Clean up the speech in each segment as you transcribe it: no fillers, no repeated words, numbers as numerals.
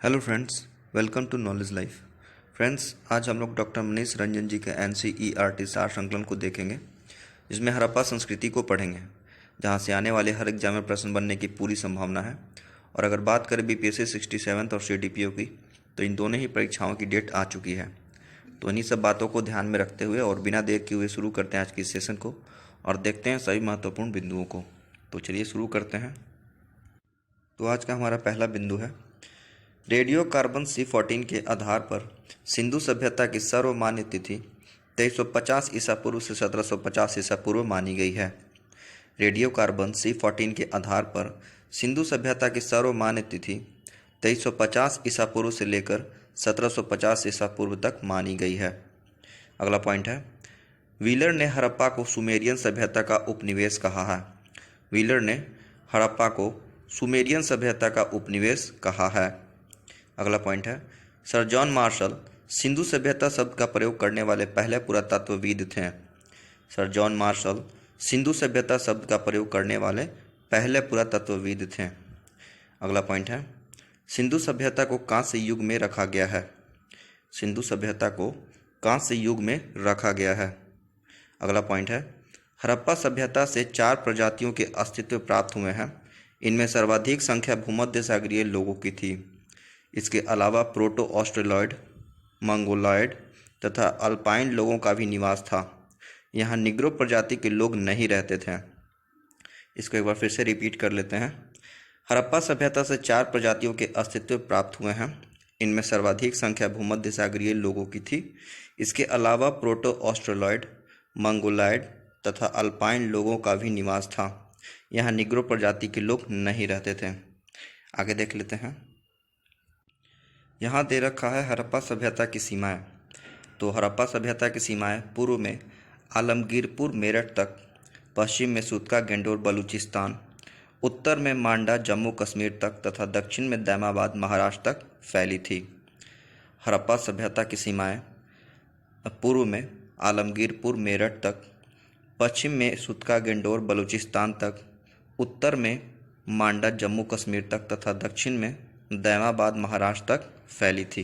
Hello friends, welcome to knowledge life. Friends, आज हम लोग डॉक्टर मनीष रंजन जी के NCERT सार संकलन को देखेंगे, जिसमें हड़प्पा संस्कृति को पढ़ेंगे, जहां से आने वाले हर एग्जाम में प्रश्न बनने की पूरी संभावना है। और अगर बात करें BPSC 67 और CDPO की, तो इन दोनों ही परीक्षाओं की डेट आ चुकी है। तो इन्हीं सब बातों को ध्यान में रखते हुए और बिना देर किए हुए शुरू करते हैं आज की सेशन को और देखते हैं सभी महत्वपूर्ण बिंदुओं को। तो चलिए शुरू करते हैं। तो आज का हमारा पहला बिंदु है, रेडियो कार्बन C14 के आधार पर सिंधु सभ्यता की सर्वमान्य तिथि 2350 ईसा पूर्व से 1750 ईसा पूर्व मानी गई है। रेडियो कार्बन C14 के आधार पर सिंधु सभ्यता की सर्वमान्य तिथि 2350 ईसा पूर्व से लेकर 1750 ईसा पूर्व तक मानी गई है। अगला पॉइंट है, व्हीलर ने हड़प्पा को सुमेरियन सभ्यता का उपनिवेश कहा है। व्हीलर ने हड़प्पा को सुमेरियन सभ्यता का उपनिवेश कहा है। अगला पॉइंट है, सर जॉन मार्शल सिंधु सभ्यता शब्द का प्रयोग करने वाले पहले पुरातत्वविद थे। सर जॉन मार्शल सिंधु सभ्यता शब्द का प्रयोग करने वाले पहले पुरातत्वविद थे। अगला पॉइंट है, सिंधु सभ्यता को कांस्य युग में रखा गया है। सिंधु सभ्यता को कांस्य युग में रखा गया है। अगला पॉइंट है, हड़प्पा सभ्यता से 4 प्रजातियों के अस्तित्व प्राप्त हुए हैं। इनमें सर्वाधिक संख्या भूमध्य सागरीय लोगों की थी। इसके अलावा प्रोटो ऑस्ट्रेलॉयड, मंगोलॉयड तथा अल्पाइन लोगों का भी निवास था। यहाँ निग्रो प्रजाति के लोग नहीं रहते थे। इसको एक बार फिर से रिपीट कर लेते हैं। हड़प्पा सभ्यता से 4 प्रजातियों के अस्तित्व प्राप्त हुए हैं। इनमें सर्वाधिक संख्या भूमध्य सागरीय लोगों की थी। इसके अलावा प्रोटो ऑस्ट्रेलॉयड, मंगोलॉयड तथा अल्पाइन लोगों का भी निवास था। यहाँ निग्रो प्रजाति के लोग नहीं रहते थे। आगे देख लेते हैं। यहाँ दे रखा है हड़प्पा सभ्यता की सीमाएं। तो हड़प्पा सभ्यता की सीमाएं पूर्व में आलमगीरपुर मेरठ तक, पश्चिम में सूतका गेंडोर बलूचिस्तान, उत्तर में मांडा जम्मू कश्मीर तक तथा दक्षिण में दैमाबाद महाराष्ट्र तक फैली थी। हड़प्पा सभ्यता की सीमाएं पूर्व में आलमगीरपुर मेरठ तक, पश्चिम में सूतका गेंडोर बलूचिस्तान तक, उत्तर में मांडा जम्मू कश्मीर तक तथा दक्षिण में दैमाबाद महाराष्ट्र तक फैली थी।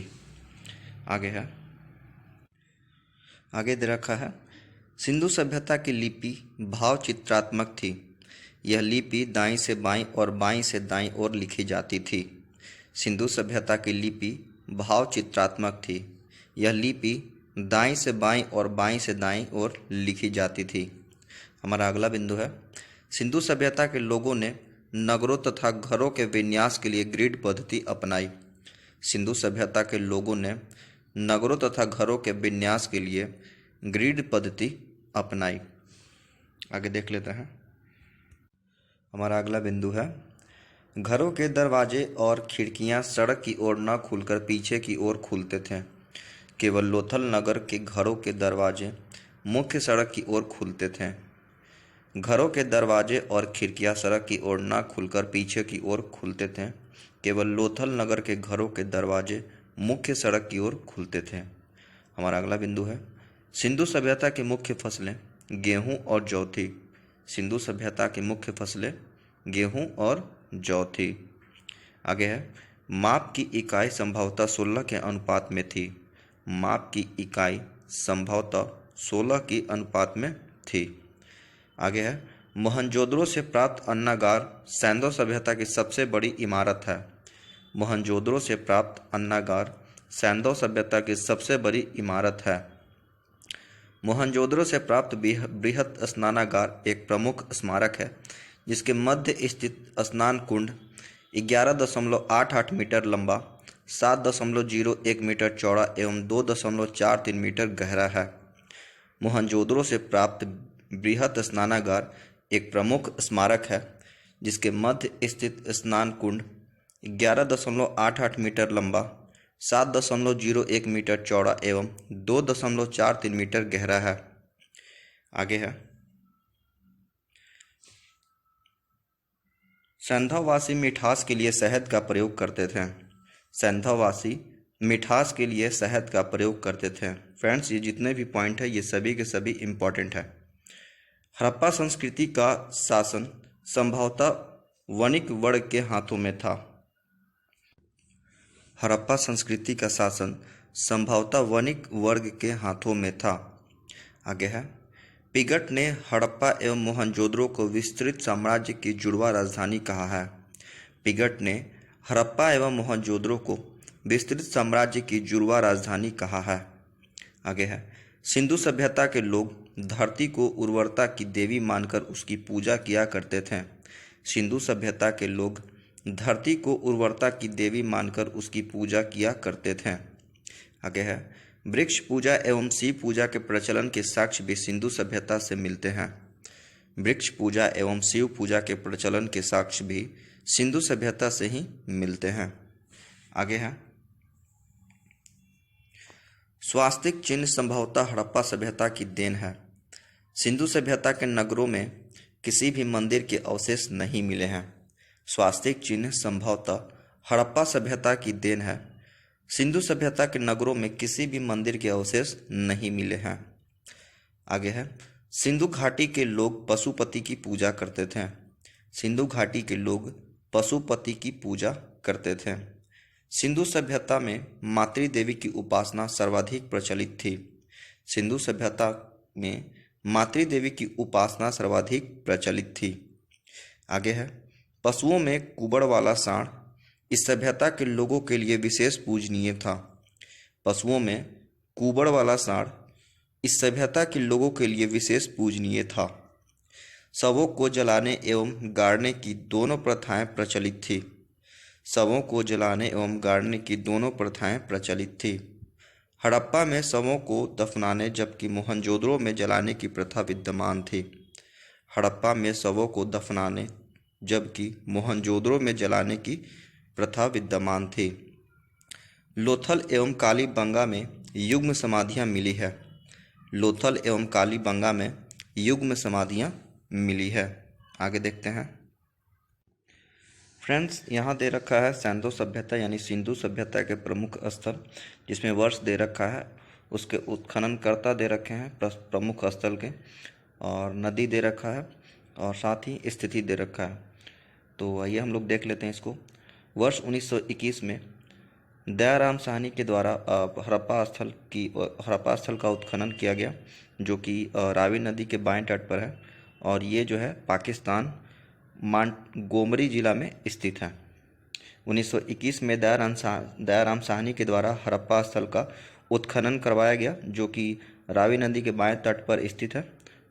आगे दे रखा है, सिंधु सभ्यता की लिपि भाव चित्रात्मक थी। यह लिपि दाईं से बाईं और बाईं से दाईं ओर लिखी जाती थी। सिंधु सभ्यता की लिपि भाव चित्रात्मक थी। यह लिपि दाईं से बाईं और बाईं से दाईं ओर लिखी जाती थी। हमारा अगला बिंदु है, सिंधु सभ्यता के लोगों ने नगरों तथा घरों के विन्यास के लिए ग्रिड पद्धति अपनाई। सिंधु सभ्यता के लोगों ने नगरों तथा घरों के विन्यास के लिए ग्रिड पद्धति अपनाई। आगे देख लेते हैं। हमारा अगला बिंदु है, घरों के दरवाजे और खिड़कियां सड़क की ओर न खुलकर पीछे की ओर खुलते थे। केवल लोथल नगर के घरों के दरवाजे मुख्य सड़क की ओर खुलते थे। घरों के दरवाजे और खिड़कियां सड़क की ओर न खुलकर पीछे की ओर खुलते थे। केवल लोथल नगर के घरों के दरवाजे मुख्य सड़क की ओर खुलते थे। हमारा अगला बिंदु है, सिंधु सभ्यता की मुख्य फसलें गेहूं और जौ थी। सिंधु सभ्यता की मुख्य फसलें गेहूं और जौ थी। आगे है, माप की इकाई संभवतः 16 के अनुपात में थी। माप की इकाई संभवतः 16 की अनुपात में थी। आगे है, मोहनजोदड़ो से प्राप्त अन्नागार सैंधव सभ्यता की सबसे बड़ी इमारत है। मोहनजोदड़ो से प्राप्त अन्नागार सैंधव सभ्यता की सबसे बड़ी इमारत है। मोहनजोदड़ो से प्राप्त बृहत स्नानागार एक प्रमुख स्मारक है, जिसके मध्य स्थित स्नान कुंड 11.88 मीटर लंबा, 7.01 मीटर चौड़ा एवं 2.43 मीटर गहरा है। मोहनजोदड़ो से प्राप्त बृहत स्नानागार एक प्रमुख स्मारक है, जिसके मध्य स्थित स्नान कुंड 11.88 मीटर लंबा, 7.01 मीटर चौड़ा एवं 2.43 मीटर गहरा है। आगे है, सैंधववासी मिठास के लिए शहद का प्रयोग करते थे। सैंधववासी मिठास के लिए शहद का प्रयोग करते थे। फ्रेंड्स, ये जितने भी पॉइंट है ये सभी के सभी इम्पॉर्टेंट है। हड़प्पा संस्कृति का शासन संभवतः वणिक वर्ग के हाथों में था। हड़प्पा संस्कृति का शासन संभवतः वणिक वर्ग के हाथों में था। आगे है, पिगट ने हड़प्पा एवं मोहनजोदड़ो को विस्तृत साम्राज्य की जुड़वा राजधानी कहा है। पिगट ने हड़प्पा एवं मोहनजोदड़ो को विस्तृत साम्राज्य की जुड़वा राजधानी कहा है। आगे है, सिंधु सभ्यता के लोग धरती को उर्वरता की देवी मानकर उसकी पूजा किया करते थे। सिंधु सभ्यता के लोग धरती को उर्वरता की देवी मानकर उसकी पूजा किया करते थे। आगे है, वृक्ष पूजा एवं शिव पूजा के प्रचलन के साक्ष्य भी सिंधु सभ्यता से मिलते हैं। वृक्ष पूजा एवं शिव पूजा के प्रचलन के साक्ष्य भी सिंधु सभ्यता से ही मिलते हैं। आगे है, स्वास्तिक चिन्ह संभवतः हड़प्पा सभ्यता की देन है। सिंधु सभ्यता के नगरों में किसी भी मंदिर के अवशेष नहीं मिले हैं। स्वास्तिक चिन्ह संभवतः हड़प्पा सभ्यता की देन है। सिंधु सभ्यता के नगरों में किसी भी मंदिर के अवशेष नहीं मिले हैं। आगे है, सिंधु घाटी के लोग पशुपति की पूजा करते थे। सिंधु घाटी के लोग पशुपति की पूजा करते थे। सिंधु सभ्यता में मातृदेवी की उपासना सर्वाधिक प्रचलित थी। सिंधु सभ्यता में मातृदेवी की उपासना सर्वाधिक प्रचलित थी। आगे है, पशुओं में कुबड़ वाला सांड इस सभ्यता के लोगों के लिए विशेष पूजनीय था। पशुओं में कुबड़ वाला सांड इस सभ्यता के लोगों के लिए विशेष पूजनीय था। शवों को जलाने एवं गाड़ने की दोनों प्रथाएं प्रचलित थी। शवों को जलाने एवं गाड़ने की दोनों प्रथाएं प्रचलित थी। हड़प्पा में शवों को दफनाने जबकि मोहनजोदड़ो में जलाने की प्रथा विद्यमान थी। हड़प्पा में शवों को दफनाने जबकि मोहनजोदड़ो में जलाने की प्रथा विद्यमान थी। लोथल एवं कालीबंगा में युग्म समाधियां मिली है। लोथल एवं कालीबंगा में युग्म समाधियां मिली है। आगे देखते हैं फ्रेंड्स, यहाँ दे रखा है सैंधो सभ्यता यानी सिंधु सभ्यता के प्रमुख स्थल, जिसमें वर्ष दे रखा है, उसके उत्खननकर्ता दे रखे हैं प्रमुख स्थल के, और नदी दे रखा है और साथ ही स्थिति दे रखा है। तो आइए हम लोग देख लेते हैं इसको। वर्ष 1921 में दयाराम साहनी के द्वारा हड़प्पा स्थल का उत्खनन किया गया, जो कि रावी नदी के बाएं तट पर है, और ये जो है पाकिस्तान गोमरी जिला में स्थित है। 1921 में दयाराम साहनी के द्वारा हड़प्पा स्थल का उत्खनन करवाया गया, जो कि रावी नदी के बाएं तट पर स्थित है,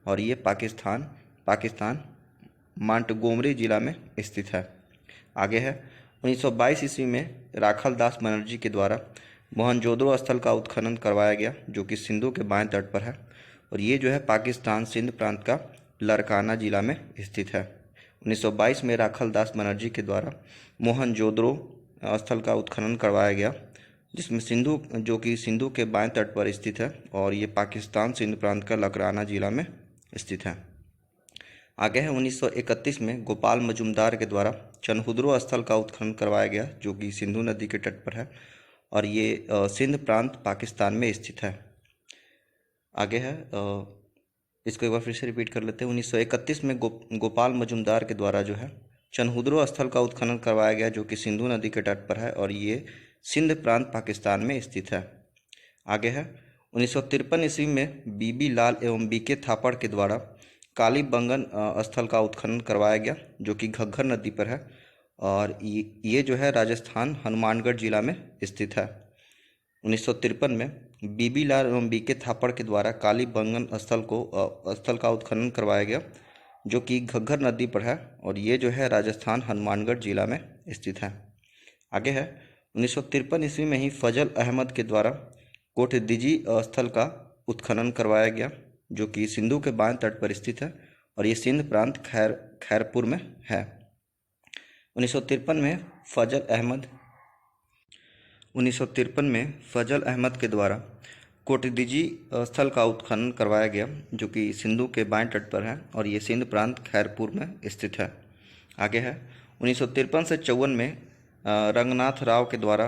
और ये पाकिस्तान गोमरी जिला में स्थित है। आगे है, 1922 ईस्वी में राखल दास बनर्जी के द्वारा मोहनजोदड़ो स्थल का उत्खनन करवाया गया, जो कि सिंधु के बाएं तट पर है, और ये जो है पाकिस्तान सिंध प्रांत का लरकाना जिला में स्थित है। 1922 में राखल दास बनर्जी के द्वारा मोहनजोदड़ो स्थल का उत्खनन करवाया गया, जिसमें जो कि सिंधु के बाएं तट पर स्थित है, और ये पाकिस्तान सिंध प्रांत का लरकाना जिला में स्थित है। आगे है, 1931 में गोपाल मजुमदार के द्वारा चनहुद्रो स्थल का उत्खनन करवाया गया, जो कि सिंधु नदी के तट पर है, और ये सिंध प्रांत पाकिस्तान में स्थित है। आगे है, इसको एक बार फिर से रिपीट कर लेते हैं। 1931 में गोपाल मजुमदार के द्वारा जो है चनहुद्रो स्थल का उत्खनन करवाया गया, जो कि सिंधु नदी के तट पर है, और ये सिंध प्रांत पाकिस्तान में स्थित है। आगे है, 1953 ईस्वी में बीबी लाल एवं बीके थापड़ के द्वारा कालीबंगन स्थल का उत्खनन करवाया गया, जो कि घग्घर नदी पर है, और ये जो है राजस्थान हनुमानगढ़ जिला में स्थित है। 1953 में बीबी लाल एवं बीके थापड़ के द्वारा कालीबंगन स्थल का उत्खनन करवाया गया, जो कि घग्घर नदी पर है, और ये जो है राजस्थान हनुमानगढ़ जिला में स्थित है। आगे है, 1953 ईस्वी में ही फजल अहमद के द्वारा कोटदीजी स्थल का उत्खनन करवाया गया, जो कि सिंधु के बाएं तट पर स्थित है, और ये सिंध प्रांत खैरपुर में है। 1953 में फजल अहमद के द्वारा कोटदीजी स्थल का उत्खनन करवाया गया, जो कि सिंधु के बाएं तट पर है, और ये सिंध प्रांत खैरपुर में स्थित है। आगे है, 1953 से 54 में रंगनाथ राव के द्वारा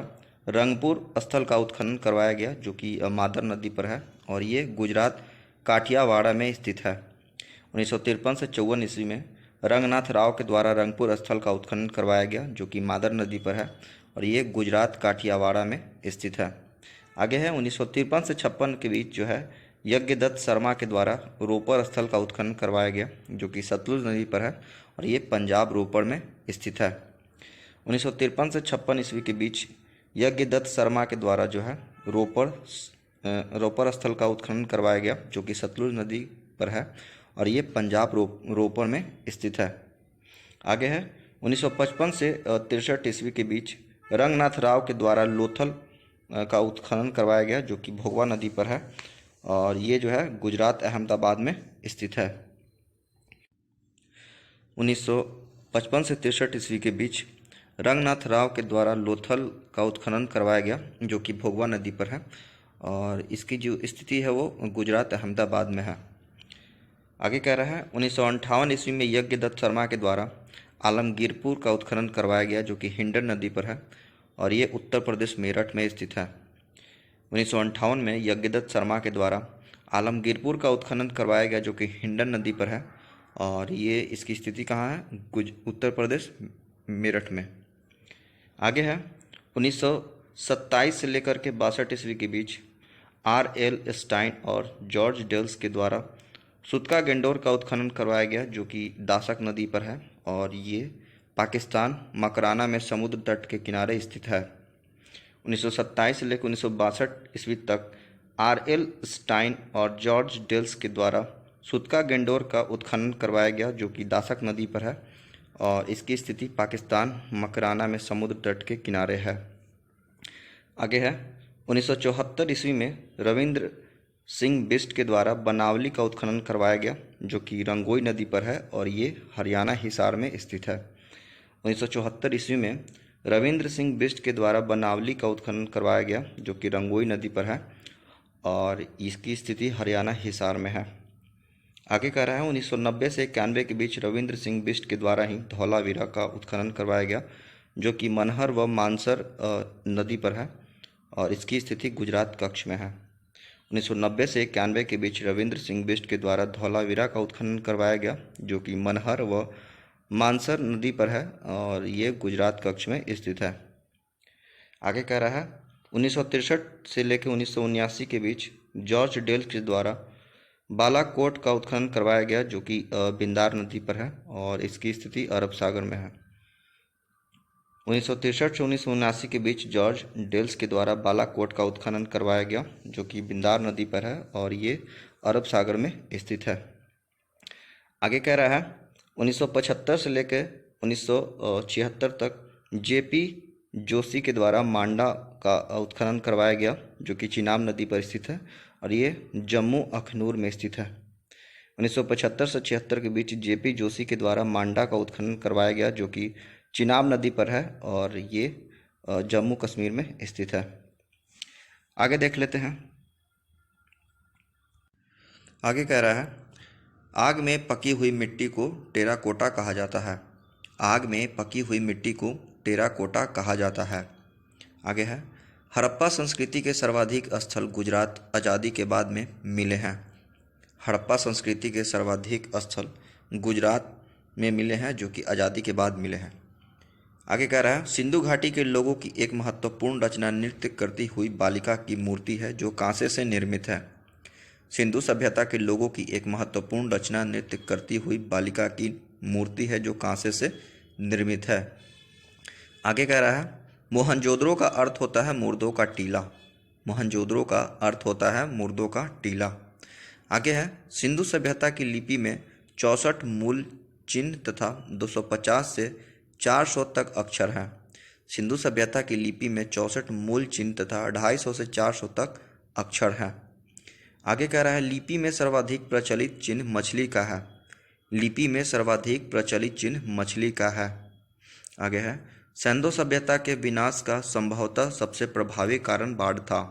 रंगपुर स्थल का उत्खनन करवाया गया, जो कि मादर नदी पर है, और ये गुजरात काठियावाड़ में स्थित है। 1953 से 54 ईस्वी में रंगनाथ राव के द्वारा रंगपुर स्थल का उत्खनन करवाया गया, जो कि मादर नदी पर है, और ये गुजरात काठियावाड़ में स्थित है। आगे है 1953 से 56 के बीच जो है यज्ञदत्त शर्मा के द्वारा रोपड़ स्थल का उत्खनन करवाया गया, जो कि सतलुज नदी पर है और ये पंजाब रोपड़ में स्थित है। 1953 से 56 ईस्वी के बीच यज्ञदत्त शर्मा के द्वारा जो है रोपड़ स्थल का उत्खनन करवाया गया, जो कि सतलुज नदी पर है और ये पंजाब रोपड़ में स्थित है। आगे है 1955 से 63 ईस्वी के बीच रंगनाथ राव के द्वारा लोथल का उत्खनन करवाया गया, जो कि भोगवा नदी पर है और ये जो है गुजरात अहमदाबाद में स्थित है। 1955 से 63 ईस्वी के बीच रंगनाथ राव के द्वारा लोथल का उत्खनन करवाया गया, जो कि भोगवा नदी पर है और इसकी जो स्थिति है वो गुजरात अहमदाबाद में है। आगे कह रहा है 1958 ईस्वी में यज्ञदत्त शर्मा के द्वारा आलमगीरपुर का उत्खनन करवाया गया, जो कि हिंडन नदी पर है और ये उत्तर प्रदेश मेरठ में स्थित है। 1958 में यज्ञदत्त शर्मा के द्वारा आलमगीरपुर का उत्खनन करवाया गया, जो कि हिंडन नदी पर है और ये इसकी स्थिति कहाँ है? उत्तर प्रदेश मेरठ में। आगे है 1927 से लेकर के 62 ईस्वी के बीच R.L. स्टाइन और जॉर्ज डेल्स के द्वारा सुतका गेंडोर का उत्खनन करवाया गया, जो कि दासक नदी पर है और ये पाकिस्तान मकराना में समुद्र तट के किनारे स्थित है। 1927 से लेकर 1962 ईस्वी तक R.L. स्टाइन और जॉर्ज डेल्स के द्वारा सुतका गेंडोर का उत्खनन करवाया गया, जो कि दासक नदी पर है और इसकी स्थिति पाकिस्तान मकराना में समुद्र तट के किनारे है। आगे है 1974 ईस्वी में रविंद्र सिंह बिष्ट के द्वारा बनावली का उत्खनन करवाया गया, जो कि रंगोई नदी पर है और ये हरियाणा हिसार में स्थित है। 1974 ईस्वी में रविंद्र सिंह बिष्ट के द्वारा बनावली का उत्खनन करवाया गया, जो कि रंगोई नदी पर है और इसकी स्थिति हरियाणा हिसार में है। आगे कह रहा है 1990 से 91 के बीच रविंद्र सिंह बिष्ट के द्वारा ही धौलावीरा का उत्खनन करवाया गया, जो कि मनहर व मानसर नदी पर है और इसकी स्थिति गुजरात कक्ष में है। 1990 से 91 के बीच रविंद्र सिंह बिष्ट के द्वारा धौलावीरा का उत्खनन करवाया गया, जो कि मनहर व मानसर नदी पर है और ये गुजरात कक्ष में स्थित है। आगे कह रहा है 1963 से लेकर 1979 के बीच जॉर्ज डेल्स के द्वारा बालाकोट का उत्खनन करवाया गया, जो कि बिंदार नदी पर है और इसकी स्थिति अरब सागर में है। 1963 से 1979 के बीच जॉर्ज डेल्स के द्वारा बालाकोट का उत्खनन करवाया गया, जो कि बिंदार नदी पर है और ये अरब सागर में स्थित है। आगे कह रहा है 1975 से लेकर 1976 तक जेपी जोशी के द्वारा मांडा का उत्खनन करवाया गया, जो कि चिनाब नदी पर स्थित है और ये जम्मू अखनूर में स्थित है। 1975 से 76 के बीच जेपी जोशी के द्वारा मांडा का उत्खनन करवाया गया, जो कि चिनाब नदी पर है और ये जम्मू कश्मीर में स्थित है। आगे देख लेते हैं। आगे कह रहा है आग में पकी हुई मिट्टी को टेराकोटा कहा जाता है। आग में पकी हुई मिट्टी को टेराकोटा कहा जाता है। आगे है हड़प्पा संस्कृति के सर्वाधिक स्थल गुजरात आज़ादी के बाद में मिले हैं। हड़प्पा संस्कृति के सर्वाधिक स्थल गुजरात में मिले हैं, जो कि आज़ादी के बाद मिले हैं। आगे कह रहा है सिंधु घाटी के लोगों की एक महत्वपूर्ण रचना नृत्य करती हुई बालिका की मूर्ति है, जो कांसे से निर्मित है। सिंधु सभ्यता के लोगों की एक महत्वपूर्ण रचना नृत्य करती हुई बालिका की मूर्ति है, जो कांसे से निर्मित है। आगे कह रहा है मोहनजोदड़ो का अर्थ होता है मुर्दों का टीला। मोहनजोदड़ो का अर्थ होता है मुर्दों का टीला। आगे है सिंधु सभ्यता की लिपि में 64 मूल चिन्ह तथा 250 से 400 तक अक्षर हैं। सिंधु सभ्यता की लिपि में 64 मूल चिन्ह तथा 250 से 400 तक अक्षर हैं। आगे कह रहा है लिपि में सर्वाधिक प्रचलित चिन्ह मछली का है। लिपि में सर्वाधिक प्रचलित चिन्ह मछली का है। आगे है सिंधु सभ्यता के विनाश का संभवतः सबसे प्रभावी कारण बाढ़ था।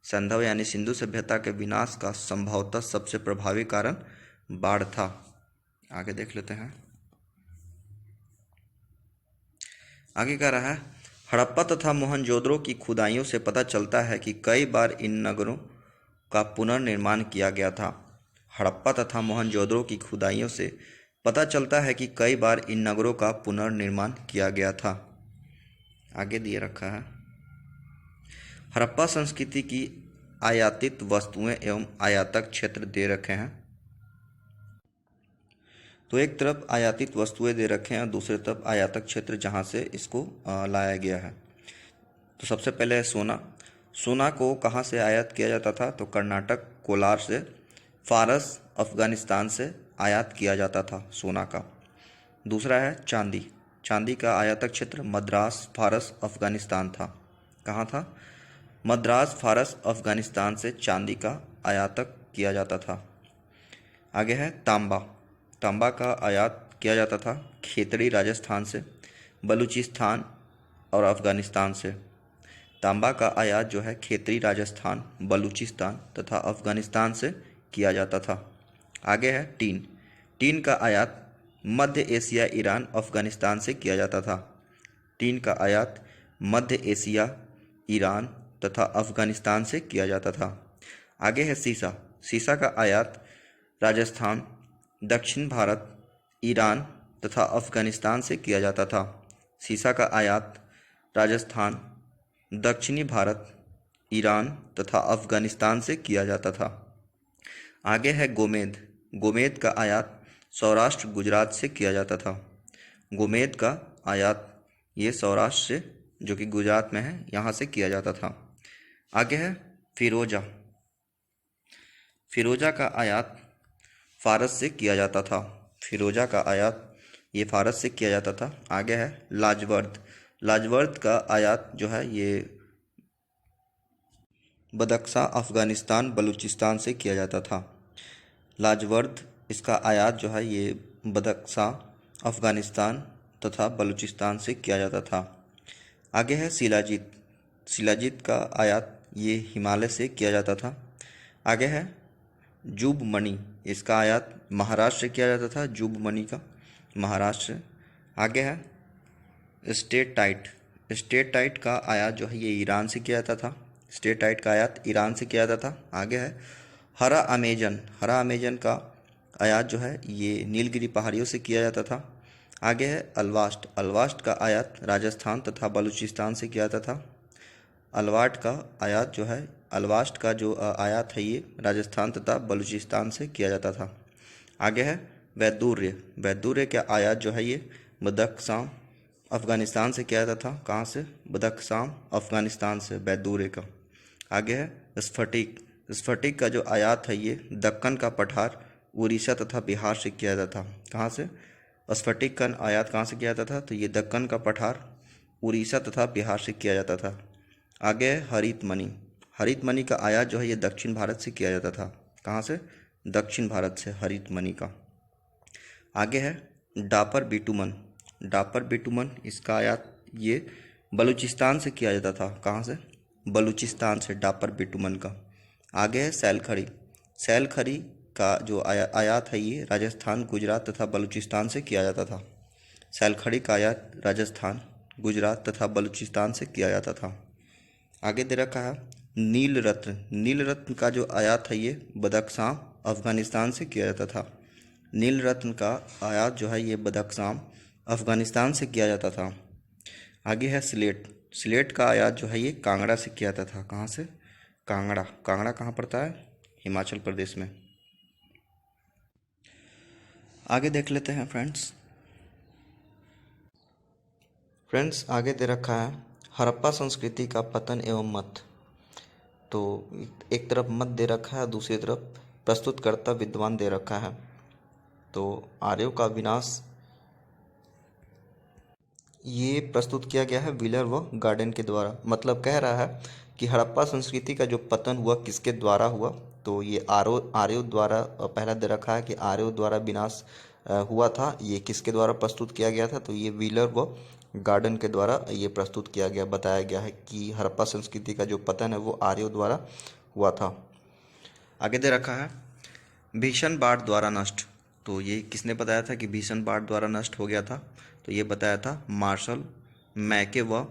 सिंधु यानी सिंधु सभ्यता के विनाश का संभवतः सबसे प्रभावी कारण बाढ़ था। आगे देख लेते हैं। आगे कह रहा है हड़प्पा तथा मोहनजोदड़ो की खुदाइयों से पता चलता है कि कई बार इन नगरों का पुनर्निर्माण किया गया था। हड़प्पा तथा मोहनजोदड़ो की खुदाइयों से पता चलता है कि कई बार इन नगरों का पुनर्निर्माण किया गया था। आगे दिए रखा है हड़प्पा संस्कृति की आयातित वस्तुएं एवं आयातक क्षेत्र दे रखे हैं। तो एक तरफ आयातित वस्तुएं दे रखे हैं और दूसरी तरफ आयातक क्षेत्र जहां से इसको लाया गया है। तो सबसे पहले है सोना। सोना को कहाँ से आयात किया जाता था? तो कर्नाटक कोलार से, फारस अफगानिस्तान से आयात किया जाता था सोना का। दूसरा है चांदी। चांदी का आयातक क्षेत्र मद्रास, फारस, अफगानिस्तान था। कहाँ था? मद्रास, फारस, अफगानिस्तान से चांदी का आयातक किया जाता था। आगे है तांबा। तांबा का आयात किया जाता था खेतड़ी राजस्थान से, बलूचिस्तान और अफगानिस्तान से। तांबा का आयात जो है खेतड़ी राजस्थान, बलूचिस्तान तथा अफगानिस्तान से किया जाता था। आगे है टीन। टीन का आयात मध्य एशिया, ईरान, अफगानिस्तान से किया जाता था। टीन का आयात मध्य एशिया, ईरान तथा अफगानिस्तान से किया जाता था। आगे है सीसा। सीसा का आयात राजस्थान, दक्षिण भारत, ईरान तथा अफगानिस्तान से किया जाता था। सीसा का आयात राजस्थान, दक्षिणी भारत, ईरान तथा अफगानिस्तान से किया जाता था। आगे है गोमेद। गोमेद का आयात सौराष्ट्र, गुजरात से किया जाता था। गोमेद का आयात ये सौराष्ट्र से, जो कि गुजरात में है, यहाँ से किया जाता था। आगे है फिरोजा। फिरोजा का आयात फारस से किया जाता था। फिरोजा का आयात ये फारस से किया जाता था। आगे है लाजवर्द। लाजवर्द का आयात जो है ये बदख्शां, अफगानिस्तान, बलूचिस्तान से किया जाता था। लाजवर्द इसका आयात जो है ये बदख्शां, अफगानिस्तान तथा बलूचिस्तान से किया जाता था। आगे है शिलाजीत। शिलाजीत का आयात ये हिमालय से किया जाता था। आगे है जुब मणि। इसका आयात महाराष्ट्र से किया जाता था, जुब मणि का, महाराष्ट्र से। आगे है स्टेटाइट। स्टेटाइट का आयात जो है ये ईरान से किया जाता था। स्टेटाइट का आयात ईरान से किया जाता था। आगे है हरा अमेजन। हरा अमेजन का आयात जो है ये नीलगिरी पहाड़ियों से किया जाता था। आगे है अलवास्ट। अलवास्ट का आयात राजस्थान तथा बलूचिस्तान से किया जाता था। अलवाट का आयात जो है, अलवास्ट का जो आयात है ये राजस्थान तथा बलूचिस्तान से किया जाता था। आगे है वैदूर्य। वैदूर्य का आयात जो है ये बदख्शां, अफगानिस्तान से किया जाता था। कहाँ से? बदख्शां, अफगानिस्तान से, वैदूर्य का। आगे है स्फटिक। स्फटिक का जो आयात है ये दक्कन का पठार, उड़ीसा तथा बिहार से किया जाता था। कहाँ से? स्फटिक का आयात कहाँ से किया जाता था? तो ये दक्कन का पठार, उड़ीसा तथा बिहार से किया जाता था। आगे है हरित मणि। हरित मणि का आयात जो है ये दक्षिण भारत से किया जाता था। कहाँ से? दक्षिण भारत से, हरित मणि का। आगे है डापर बिटुमन। डापर बिटुमन इसका आयात ये बलूचिस्तान से किया जाता था। कहाँ से? बलूचिस्तान से, डापर बिटुमन का। आगे है सैलखड़ी। सैलखड़ी का जो आयात है ये राजस्थान, गुजरात तथा बलूचिस्तान से किया जाता था। सैलखड़ी का आयात राजस्थान, गुजरात तथा बलूचिस्तान से किया जाता था। आगे दे रखा है नील रत्न। नील रत्न का जो आयात है ये बदख्शां, अफगानिस्तान से किया जाता था। नील रत्न का आयात जो है ये बदख्शां, अफगानिस्तान से किया जाता था। आगे है स्लेट। स्लेट का आयात जो है ये कांगड़ा से किया जाता था। कहाँ से? कांगड़ा। कांगड़ा कहाँ पड़ता है? हिमाचल प्रदेश में। आगे देख लेते हैं फ्रेंड्स। आगे दे रखा है हड़प्पा संस्कृति का पतन एवं मत। तो एक तरफ मत दे रखा है, दूसरी तरफ प्रस्तुतकर्ता विद्वान दे रखा है। तो आर्यों का विनाश ये प्रस्तुत किया गया है व्हीलर व गार्डन के द्वारा। मतलब कह रहा है कि हड़प्पा संस्कृति का जो पतन हुआ किसके द्वारा हुआ? तो ये आर्यों द्वारा पहला दे रखा है कि आर्यों द्वारा विनाश हुआ था। ये किसके द्वारा प्रस्तुत किया गया था? तो ये व्हीलर व गार्डन के द्वारा ये प्रस्तुत किया गया, बताया गया है कि हड़प्पा संस्कृति का जो पतन है वो आर्यों द्वारा हुआ था। आगे दे रखा है भीषण बाढ़ द्वारा नष्ट। तो ये किसने बताया था कि भीषण बाढ़ द्वारा नष्ट हो गया था? तो ये बताया था मार्शल मैके व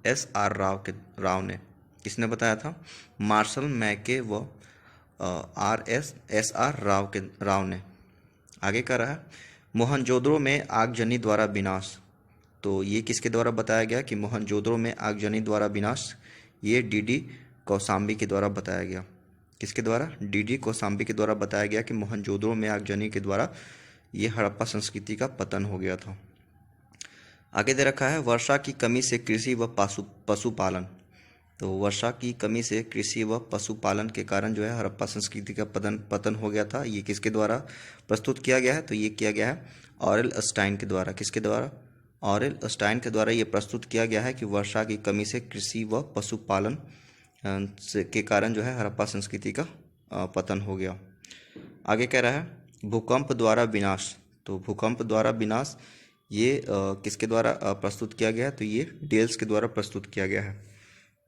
SR राव ने। किसने बताया था? मार्शल मैके व SR राव ने। आगे कह रहा है मोहनजोदड़ो में आगजनी द्वारा विनाश। तो ये किसके द्वारा बताया गया कि मोहनजोदड़ो में आगजनी द्वारा विनाश, ये डी कौशाम्बी के द्वारा बताया गया। किसके द्वारा? डी कौशाम्बी के द्वारा बताया गया कि मोहनजोदड़ो में आगजनी के द्वारा ये हड़प्पा संस्कृति का पतन हो गया था। आगे दे रखा है वर्षा की कमी से कृषि व पशुपालन। तो वर्षा की कमी से कृषि व पशुपालन के कारण जो है हड़प्पा संस्कृति का पतन हो गया था। ये किसके द्वारा प्रस्तुत किया गया है? तो ये किया गया है ऑरेल स्टाइन के द्वारा। किसके द्वारा? ऑरेल स्टाइन के द्वारा ये प्रस्तुत किया गया है कि वर्षा की कमी से कृषि व पशुपालन के कारण जो है हड़प्पा संस्कृति का पतन हो गया। आगे कह रहा है भूकंप द्वारा विनाश। तो भूकंप द्वारा विनाश ये किसके द्वारा प्रस्तुत किया गया है? तो ये डेल्स के द्वारा प्रस्तुत किया गया है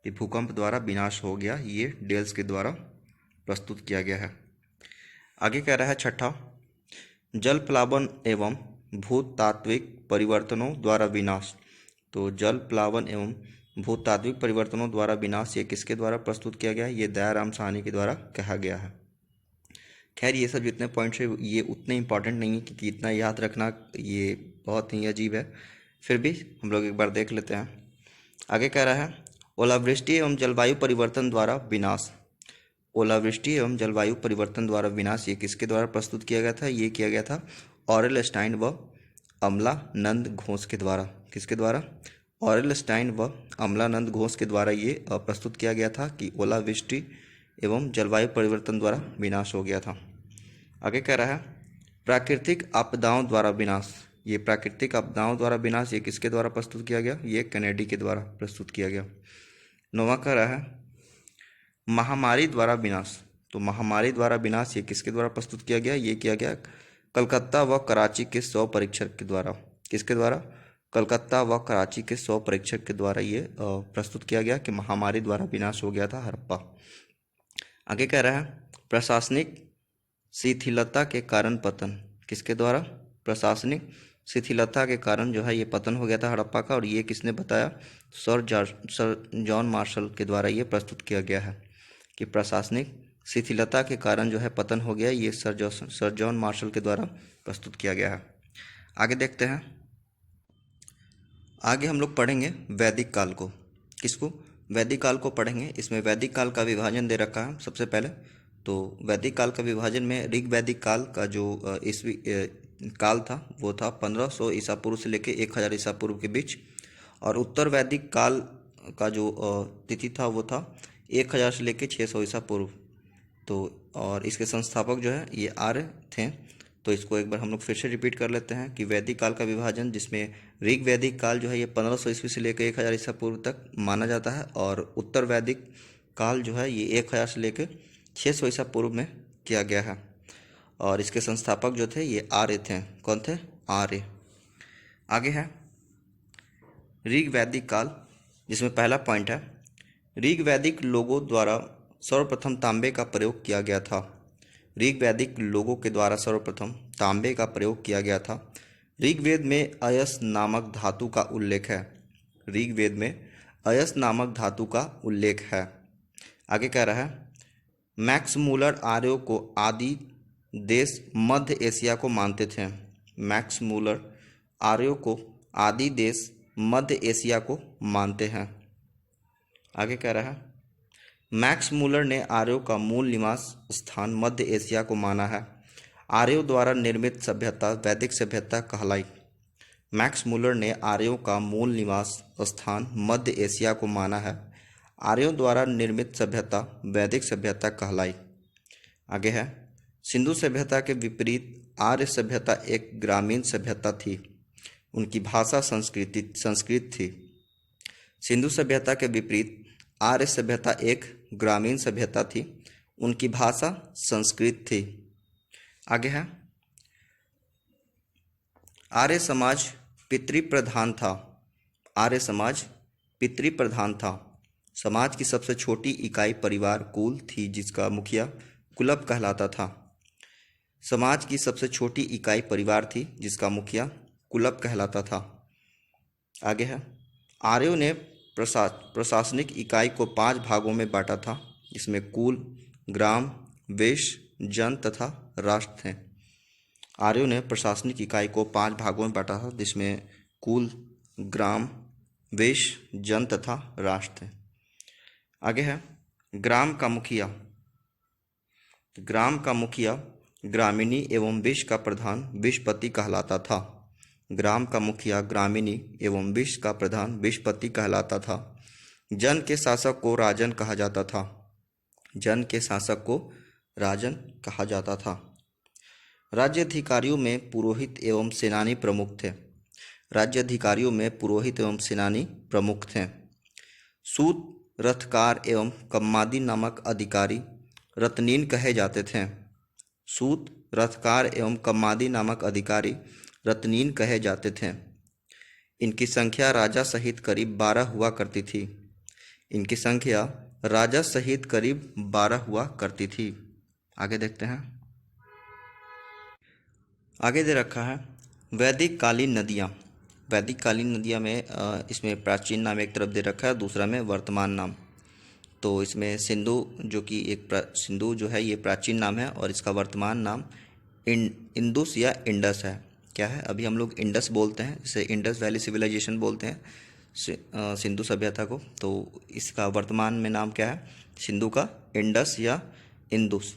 कि भूकंप द्वारा विनाश हो गया, ये डेल्स के द्वारा प्रस्तुत किया गया है। आगे कह रहा है छठा जल प्लावन एवं भूतात्विक परिवर्तनों द्वारा विनाश। तो जल प्लावन एवं भूतात्विक परिवर्तनों द्वारा विनाश ये किसके द्वारा प्रस्तुत किया गया है? ये दयाराम साहनी के द्वारा कहा गया है। खैर ये सब जितने पॉइंट्स है ये उतने इंपॉर्टेंट नहीं है क्योंकि इतना याद रखना ये बहुत ही अजीब है, फिर भी हम लोग एक बार देख लेते हैं। आगे कह रहा है ओलावृष्टि एवं जलवायु परिवर्तन द्वारा विनाश। ओलावृष्टि एवं जलवायु परिवर्तन द्वारा विनाश ये किसके द्वारा प्रस्तुत किया गया था? ये किया गया था ऑरेल स्टाइन व अमलानंद घोष के द्वारा। किसके द्वारा? ऑरेल स्टाइन व अमलानंद घोष के द्वारा ये प्रस्तुत किया गया था कि ओलावृष्टि एवं जलवायु परिवर्तन द्वारा विनाश हो गया था। आगे कह रहा है प्राकृतिक आपदाओं द्वारा विनाश। ये प्राकृतिक आपदाओं द्वारा विनाश ये किसके द्वारा प्रस्तुत किया गया? ये कैनेडी के द्वारा प्रस्तुत किया गया। नौवां कह रहा है महामारी द्वारा विनाश। तो महामारी द्वारा विनाश ये किसके द्वारा प्रस्तुत किया गया? ये किया गया कलकत्ता व कराची के 100 परीक्षक के द्वारा। किसके द्वारा? कलकत्ता व कराची के 100 परीक्षक के द्वारा ये प्रस्तुत किया गया कि महामारी द्वारा विनाश हो गया था हड़प्पा। आगे कह रहा है प्रशासनिक शिथिलता के कारण पतन। किसके द्वारा? प्रशासनिक शिथिलता के कारण जो है ये पतन हो गया था हड़प्पा का, और ये किसने बताया? सर जॉन मार्शल के द्वारा ये प्रस्तुत किया गया है कि प्रशासनिक शिथिलता के कारण जो है पतन हो गया, ये सर जॉन मार्शल के द्वारा प्रस्तुत किया गया है। आगे देखते हैं, आगे हम लोग पढ़ेंगे वैदिक काल को। किसको? वैदिक काल को पढ़ेंगे। इसमें वैदिक काल का विभाजन दे रखा है सबसे पहले। तो वैदिक काल का विभाजन में ऋग वैदिक काल का जो ईस्वी काल था वो था 1500 ईसा पूर्व से लेकर 1000 ईसा पूर्व के बीच, और उत्तर वैदिक काल का जो तिथि था वो था 1000 से लेकर 600 ईसा पूर्व। तो और इसके संस्थापक जो है ये आर्य थे। तो इसको एक बार हम लोग फिर से रिपीट कर लेते हैं कि वैदिक काल का विभाजन जिसमें ऋग वैदिक काल जो है ये 1500 ईस्वी से लेकर 1000 ईसा पूर्व तक माना जाता है, और उत्तर वैदिक काल जो है ये 1000 से लेकर 600 ईसा पूर्व में किया गया है, और इसके संस्थापक जो थे ये आर्य थे। कौन थे? आर्य। आगे है ऋग वैदिक काल, जिसमें पहला पॉइंट है ऋग वैदिक लोगों द्वारा सर्वप्रथम तांबे का प्रयोग किया गया था। ऋग वैदिक लोगों के द्वारा सर्वप्रथम तांबे का प्रयोग किया गया था। ऋग्वेद में अयस नामक धातु का उल्लेख है। ऋग्वेद में अयस नामक धातु का उल्लेख है। आगे कह रहा है मैक्स मूलर आर्यों को आदि देश मध्य एशिया को मानते थे। मैक्स मूलर आर्यों को आदि देश मध्य एशिया को मानते हैं। आगे कह रहा है मैक्स मूलर ने आर्यों का मूल निवास स्थान मध्य एशिया को माना है। आर्यों द्वारा निर्मित सभ्यता वैदिक सभ्यता कहलाई। मैक्स मूलर ने आर्यों का मूल निवास स्थान मध्य एशिया को माना है। आर्यों द्वारा निर्मित सभ्यता वैदिक सभ्यता कहलाई। आगे है सिंधु सभ्यता के विपरीत आर्य सभ्यता एक ग्रामीण सभ्यता थी। उनकी भाषा संस्कृत थी। सिंधु सभ्यता के विपरीत आर्य सभ्यता एक ग्रामीण सभ्यता थी। उनकी भाषा संस्कृत थी। आगे है आर्य समाज पितृप्रधान था। आर्य समाज पितृप्रधान था। समाज की सबसे छोटी इकाई परिवार कुल थी, जिसका मुखिया कुलप कहलाता था। समाज की सबसे छोटी इकाई परिवार थी, जिसका मुखिया कुलप कहलाता था। आगे है आर्यों ने प्रशासनिक इकाई को 5 भागों में बांटा था, जिसमें कुल, ग्राम, वेश, जन तथा राष्ट्र थे। आर्यों ने प्रशासनिक इकाई को 5 भागों में बांटा था, जिसमें कुल, ग्राम, वेश, जन तथा राष्ट्र थे। आगे है ग्राम का मुखिया। ग्राम का मुखिया ग्रामीणी एवं विश का प्रधान विशपति कहलाता था। ग्राम का मुखिया ग्रामीणी एवं विश का प्रधान विशपति कहलाता था। जन के शासक को राजन कहा जाता था। जन के शासक को राजन कहा जाता था। राज्याधिकारियों में पुरोहित एवं सेनानी प्रमुख थे। राज्याधिकारियों में पुरोहित एवं सेनानी प्रमुख थे। सूत, रथकार एवं कम्मादी नामक अधिकारी रत्नीन कहे जाते थे। सूत, रथकार एवं कम्मादी नामक अधिकारी रत्नीन कहे जाते थे। इनकी संख्या राजा सहित करीब 12 हुआ करती थी। इनकी संख्या राजा सहित करीब 12 हुआ करती थी। आगे देखते हैं। आगे दे रखा है वैदिक कालीन नदियाँ। वैदिक कालीन नदियाँ में इसमें प्राचीन नाम एक तरफ दे रखा है, दूसरा में वर्तमान नाम। तो इसमें सिंधु जो कि सिंधु जो है ये प्राचीन नाम है और इसका वर्तमान नाम इंदुस या इंडस है। क्या है? अभी हम लोग इंडस बोलते हैं, इसे इंडस वैली सिविलाइजेशन बोलते हैं सिंधु सभ्यता को। तो इसका वर्तमान में नाम क्या है? सिंधु का इंडस या इंदुस।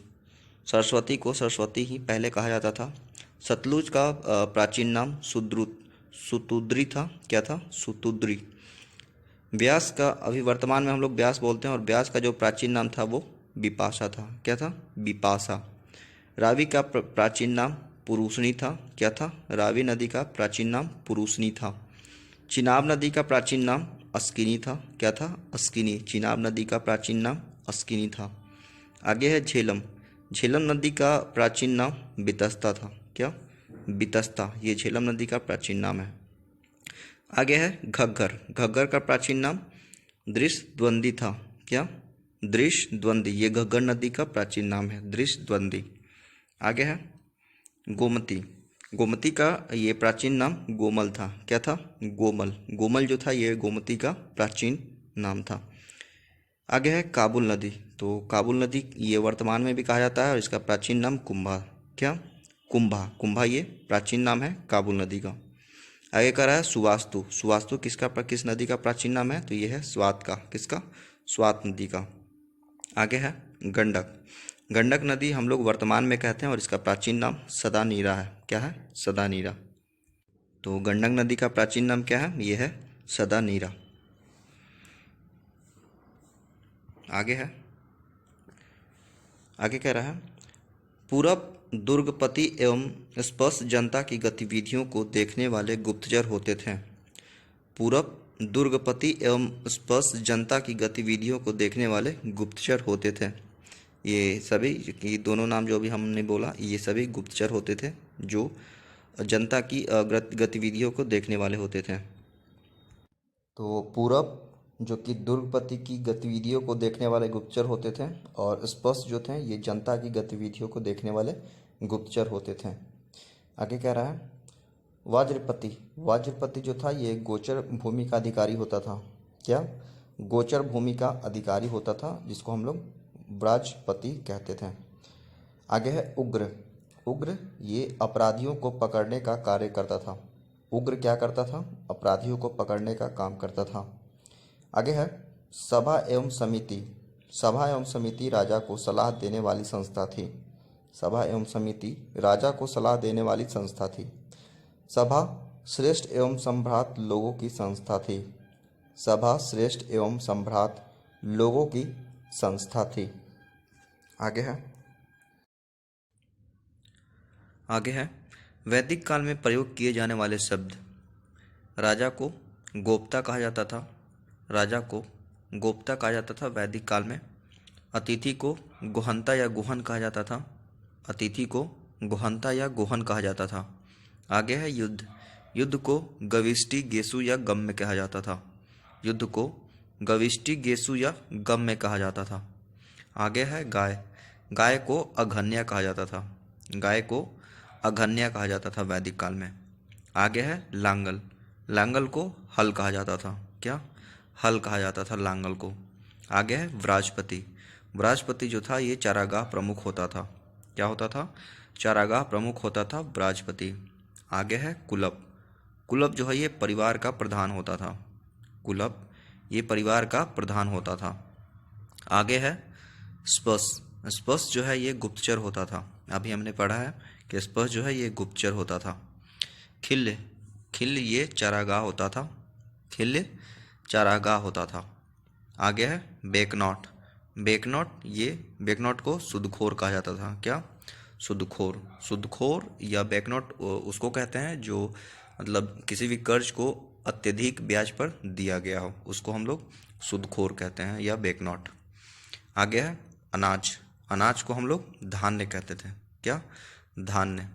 सरस्वती को सरस्वती ही पहले कहा जाता था। सतलुज का प्राचीन नाम सुतुद्री था। क्या था? सुतुद्री। व्यास का अभी वर्तमान में हम लोग व्यास बोलते हैं और व्यास का जो प्राचीन नाम था वो बिपाशा था। क्या था? बिपाशा। रावी का प्राचीन नाम पुरुषनी था। क्या था? रावी नदी का प्राचीन नाम पुरुषनी था। चिनाब नदी का प्राचीन नाम अस्किनी था। क्या था? अस्किनी। चिनाब नदी का प्राचीन नाम अस्किनी था। आगे है झेलम। झेलम नदी का प्राचीन नाम बितस्ता था। क्या? बितस्ता। ये झेलम नदी का प्राचीन नाम है। आगे है घग्गर। घग्गर का प्राचीन नाम दृशद्वंदी था। क्या? दृशद्वंदी। ये घग्गर नदी का प्राचीन नाम है, दृशद्वंदी। आगे है गोमती। गोमती का ये प्राचीन नाम गोमल था। क्या था? गोमल। गोमल जो था ये गोमती का प्राचीन नाम था। आगे है काबुल नदी। तो काबुल नदी ये वर्तमान में भी कहा जाता है और इसका प्राचीन नाम कुंभा। क्या? कुंभा। कुंभा ये प्राचीन नाम है काबुल नदी का। आगे कर रहा है सुवास्तु। सुवास्तु किस नदी का प्राचीन नाम है? तो ये है स्वात का। किसका? स्वात नदी का। आगे है गंडक। गंडक नदी हम लोग वर्तमान में कहते हैं और इसका प्राचीन नाम सदानीरा है। क्या है? सदानीरा। तो गंडक नदी का प्राचीन नाम क्या है? ये है सदानीरा। आगे है, आगे कह रहा है पूरब दुर्गपति एवं स्पष्ट जनता की गतिविधियों को देखने वाले गुप्तचर होते थे। पूरब दुर्गपति एवं स्पष्ट जनता की गतिविधियों को देखने वाले गुप्तचर होते थे। ये सभी ये दोनों नाम जो भी हमने बोला ये सभी गुप्तचर होते थे जो जनता की गतिविधियों को देखने वाले होते थे। तो पूरब जो कि दुर्गपति की गतिविधियों को देखने वाले गुप्तचर होते थे और स्पष्ट जो थे ये जनता की गतिविधियों को देखने वाले गुप्तचर होते थे। आगे कह रहा है वाज्रपति। वाज्रपति जो था ये गोचर भूमि का अधिकारी होता था। क्या? गोचर भूमि का अधिकारी होता था जिसको हम लोग व्राजपति कहते थे। आगे है उग्र। उग्र ये अपराधियों को पकड़ने का कार्य करता था। उग्र क्या करता था? अपराधियों को पकड़ने का काम करता था। आगे है सभा एवं समिति। सभा एवं समिति राजा को सलाह देने वाली संस्था थी। सभा एवं समिति राजा को सलाह देने वाली संस्था थी। सभा श्रेष्ठ एवं सम्भ्रात लोगों की संस्था थी। सभा श्रेष्ठ एवं सम्भ्रात लोगों की संस्था थी। आगे है वैदिक काल में प्रयोग किए जाने वाले शब्द। राजा को गोप्ता कहा जाता था। राजा को गोप्ता कहा जाता था वैदिक काल में। अतिथि को गुहंता या गुहन कहा जाता था। अतिथि को गुहंता या गुहन कहा जाता था। आगे है युद्ध। युद्ध को गविष्टि गेसु या गम्य कहा जाता था। युद्ध को गविष्टि गेसु या गम्य कहा जाता था। आगे है गाय। गाय को अघन्या कहा जाता था। गाय को अघन्या कहा जाता था वैदिक काल में। आगे है लांगल। लांगल को हल कहा जाता था। क्या? हल कहा जाता था लांगल को। आगे है व्राजपति। व्राजपति जो था ये चारागाह प्रमुख होता था। क्या होता था? चारागाह प्रमुख होता था व्राजपति। आगे है कुलप। कुलप जो है ये परिवार का प्रधान होता था। कुलप ये परिवार का प्रधान होता था। आगे है स्पर्श। स्पर्श जो है ये गुप्तचर होता था। अभी हमने पढ़ा है कि स्पर्श जो है ये गुप्तचर होता था। खिल्य, खिल्य ये चारागाह होता था। खिल्य चारागाह होता था। आगे है बेकनॉट। बेकनॉट ये बेकनॉट को सूदखोर कहा जाता था। क्या? सूदखोर। सूदखोर या बेकनॉट उसको कहते हैं जो मतलब किसी भी कर्ज को अत्यधिक ब्याज पर दिया गया हो, उसको हम लोग सूदखोर कहते हैं या बेकनॉट। आगे है अनाज। अनाज को हम लोग धान्य कहते थे। क्या? धान्य।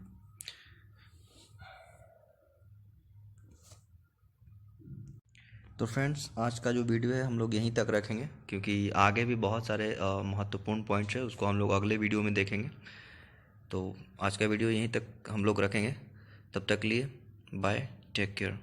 तो फ्रेंड्स, आज का जो वीडियो है हम लोग यहीं तक रखेंगे, क्योंकि आगे भी बहुत सारे महत्वपूर्ण पॉइंट्स है, उसको हम लोग अगले वीडियो में देखेंगे। तो आज का वीडियो यहीं तक हम लोग रखेंगे। तब तक के लिए बाय, टेक केयर।